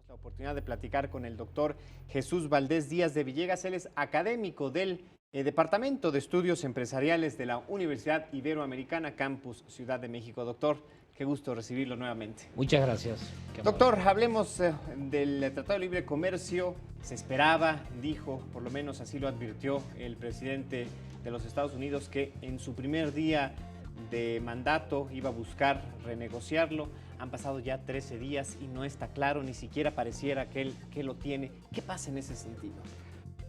La oportunidad de platicar con el doctor Jesús Valdés Díaz de Villegas. Él es académico del Departamento de Estudios Empresariales de la Universidad Iberoamericana, Campus Ciudad de México. Doctor, qué gusto recibirlo nuevamente. Muchas gracias. Doctor, hablemos del Tratado de Libre Comercio. Se esperaba, dijo, por lo menos así lo advirtió el presidente de los Estados Unidos, que en su primer día de mandato iba a buscar renegociarlo. Han pasado ya 13 días y no está claro, ni siquiera pareciera que él lo tiene. ¿Qué pasa en ese sentido?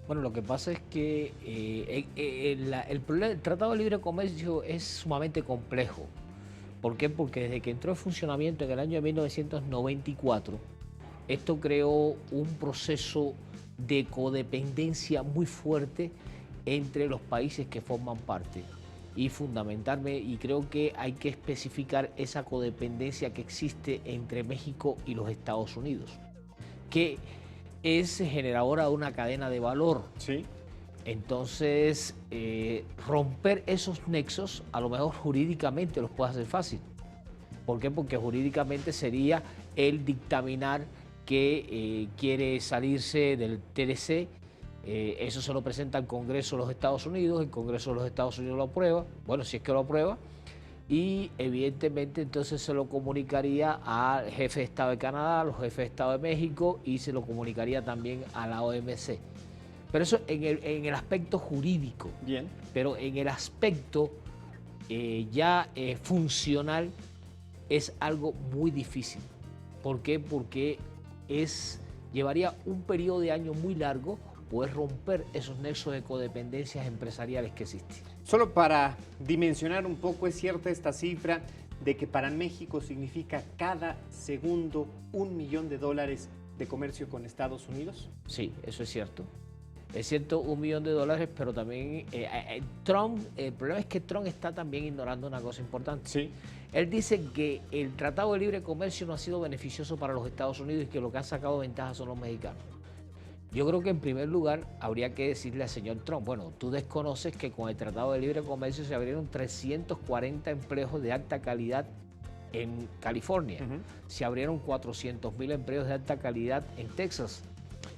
Bueno, lo que pasa es que el Tratado de Libre Comercio es sumamente complejo. ¿Por qué? Porque desde que entró en funcionamiento en el año de 1994, esto creó un proceso de codependencia muy fuerte entre los países que forman parte. Y fundamentalmente, y creo que hay que especificar esa codependencia que existe entre México y los Estados Unidos, que es generadora de una cadena de valor. Sí. Entonces, romper esos nexos, a lo mejor jurídicamente los puede hacer fácil. ¿Por qué? Porque jurídicamente sería el dictaminar que quiere salirse del TLC. Eso se lo presenta al Congreso de los Estados Unidos, el Congreso de los Estados Unidos lo aprueba, bueno, si es que lo aprueba, y evidentemente entonces se lo comunicaría al jefe de Estado de Canadá, a los jefes de Estado de México, y se lo comunicaría también a la OMC. Pero eso en el aspecto jurídico. Bien. Pero en el aspecto funcional es algo muy difícil. ¿Por qué? Porque llevaría un periodo de años muy largo poder romper esos nexos de codependencias empresariales que existen. Solo para dimensionar un poco, ¿es cierta esta cifra de que para México significa cada segundo $1 millón de comercio con Estados Unidos? Sí, eso es cierto. Es cierto, $1 millón, pero también Trump, el problema es que Trump está también ignorando una cosa importante. Sí. Él dice que el Tratado de Libre Comercio no ha sido beneficioso para los Estados Unidos y que lo que han sacado ventaja son los mexicanos. Yo creo que en primer lugar habría que decirle al señor Trump, bueno, tú desconoces que con el Tratado de Libre Comercio se abrieron 340 empleos de alta calidad en California, se abrieron 400,000 empleos de alta calidad en Texas,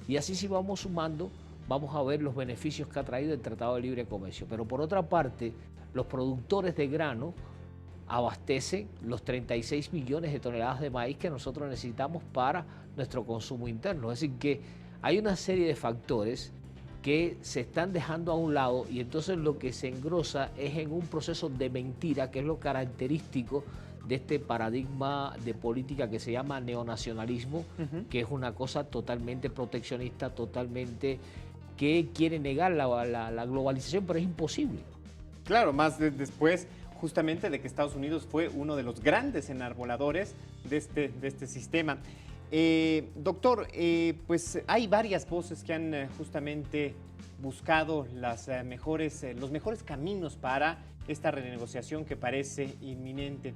y así si vamos sumando, vamos a ver los beneficios que ha traído el Tratado de Libre Comercio. Pero por otra parte, los productores de grano abastecen los 36 millones de toneladas de maíz que nosotros necesitamos para nuestro consumo interno. Es decir, que hay una serie de factores que se están dejando a un lado y entonces lo que se engrosa es en un proceso de mentira, que es lo característico de este paradigma de política que se llama neonacionalismo, que es una cosa totalmente proteccionista, totalmente que quiere negar la globalización, pero es imposible. Claro, más después justamente de que Estados Unidos fue uno de los grandes enarboladores de este sistema. Doctor, pues hay varias voces que han justamente buscado los mejores caminos para esta renegociación que parece inminente.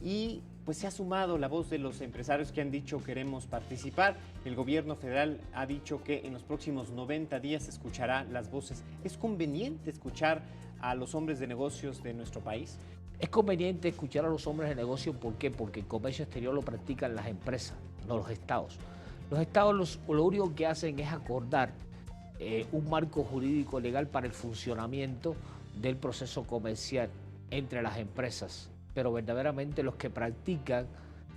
Y pues se ha sumado la voz de los empresarios que han dicho queremos participar. El gobierno federal ha dicho que en los próximos 90 días escuchará las voces. ¿Es conveniente escuchar a los hombres de negocios de nuestro país? Es conveniente escuchar a los hombres de negocio, ¿por qué? Porque el comercio exterior lo practican las empresas, no los estados. Los estados lo único que hacen es acordar un marco jurídico legal para el funcionamiento del proceso comercial entre las empresas, pero verdaderamente los que practican,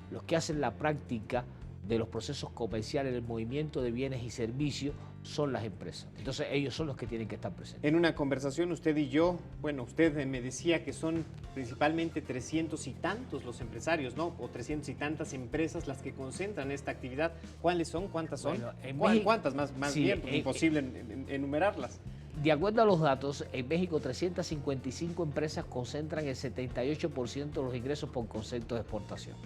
los que hacen la práctica de los procesos comerciales, del movimiento de bienes y servicios, son las empresas. Entonces ellos son los que tienen que estar presentes. En una conversación usted y yo, bueno, usted me decía que son principalmente 300 y tantos los empresarios, ¿no? O 300 y tantas empresas las que concentran esta actividad. ¿Cuáles son? ¿Cuántas son? Bueno, ¿cuántas más sí, bien? Porque imposible enumerarlas. De acuerdo a los datos, en México 355 empresas concentran el 78% de los ingresos por concepto de exportación.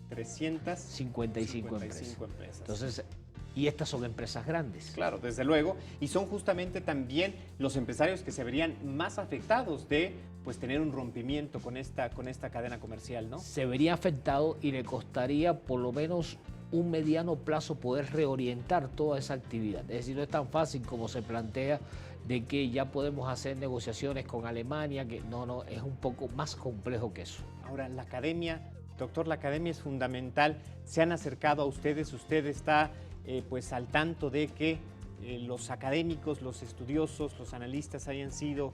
355 empresas. Entonces, y estas son empresas grandes. Claro, desde luego, y son justamente también los empresarios que se verían más afectados de pues tener un rompimiento con esta cadena comercial, ¿no? Se vería afectado y le costaría por lo menos un mediano plazo poder reorientar toda esa actividad. Es decir, no es tan fácil como se plantea de que ya podemos hacer negociaciones con Alemania, que no, es un poco más complejo que eso. Ahora, la academia, doctor, la academia es fundamental. ¿Se han acercado a ustedes? ¿Usted está pues al tanto de que los académicos, los estudiosos, los analistas hayan sido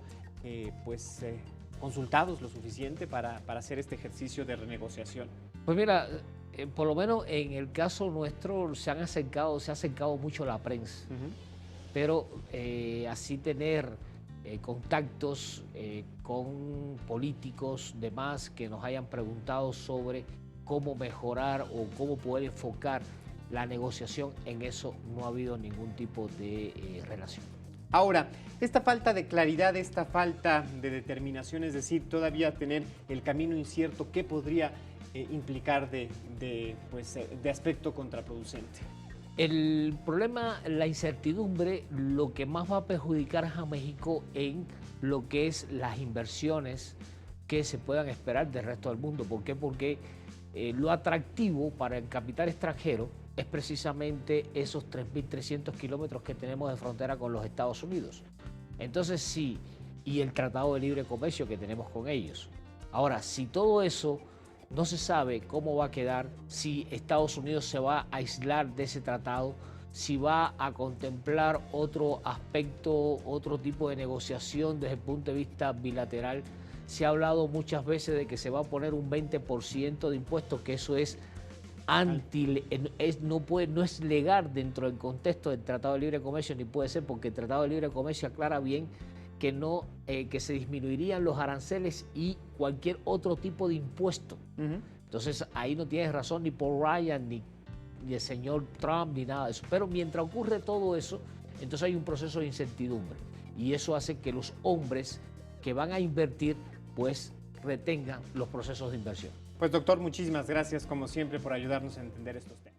consultados lo suficiente para hacer este ejercicio de renegociación? Pues mira, por lo menos en el caso nuestro se ha acercado mucho la prensa, pero así tener contactos con políticos, demás, que nos hayan preguntado sobre cómo mejorar o cómo poder enfocar la negociación, en eso no ha habido ningún tipo de relación. Ahora, esta falta de claridad, esta falta de determinación, es decir, todavía tener el camino incierto, ¿qué podría implicar de aspecto contraproducente? El problema, la incertidumbre, lo que más va a perjudicar a México en lo que es las inversiones que se puedan esperar del resto del mundo. ¿Por qué? Porque lo atractivo para el capital extranjero es precisamente esos 3.300 kilómetros que tenemos de frontera con los Estados Unidos. Entonces sí, y el Tratado de Libre Comercio que tenemos con ellos. Ahora, si todo eso no se sabe cómo va a quedar, si Estados Unidos se va a aislar de ese tratado, si va a contemplar otro aspecto, otro tipo de negociación desde el punto de vista bilateral. Se ha hablado muchas veces de que se va a poner un 20% de impuestos, que eso es no es legal dentro del contexto del Tratado de Libre Comercio, ni puede ser, porque el Tratado de Libre Comercio aclara bien que se disminuirían los aranceles y cualquier otro tipo de impuesto. Entonces ahí no tienes razón ni Paul Ryan, ni el señor Trump, ni nada de eso. Pero mientras ocurre todo eso, entonces hay un proceso de incertidumbre. Y eso hace que los hombres que van a invertir, pues retengan los procesos de inversión. Pues doctor, muchísimas gracias como siempre por ayudarnos a entender estos temas.